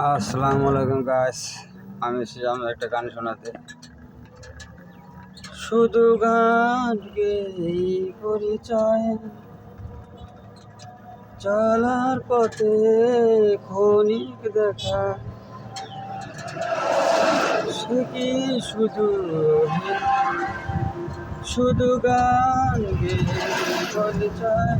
আসসালামু আলাইকুম গাইস, আমি শ্রীরাম একটা গান শোনাতে। শুধু গান গেয়েই পরিচয়, চলার পথে ক্ষণিক দেখা, সে কি শুধু শুধু গান গেয়েই পরিচয়।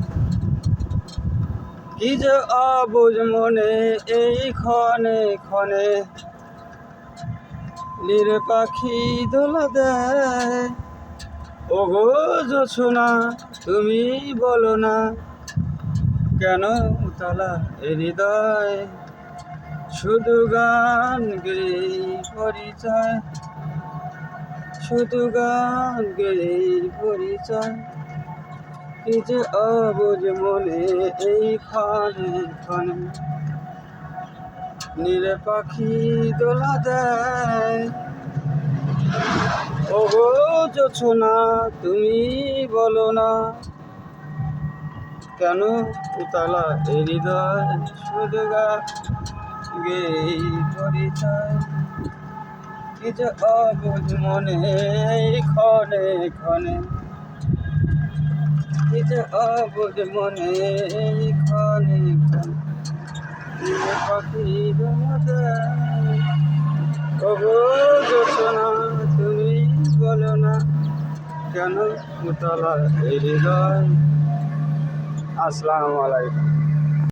কি যে অবুঝ মনে এই ক্ষণে ক্ষণে নীর পাখি দোলা দেয়। ওগো জোছনা তুমি বলো না, কেন উতলা এ হৃদয়। শুধু গান গেয়েই পরিচয়, শুধু গান গেয়েই পরিচয়। কি যে অবুঝ মনে এই ক্ষণে ক্ষণে নীর পাখি দোলা দেয়। ওগো জোছনা তুমি বলো না, কেন উতলা এ হৃদয়। শুধু গান গেয়েই পরিচয়। কি যে অবুঝ মনে এই ক্ষণে ক্ষণে, কি যে অবুঝ মনে এই ক্ষণে ক্ষণে নীর পাখি দোলা দেয়। ওগো জোছনা তুমি বলো না, কেন উতলা এই হৃদয়। আসসালামু আলাইকুম।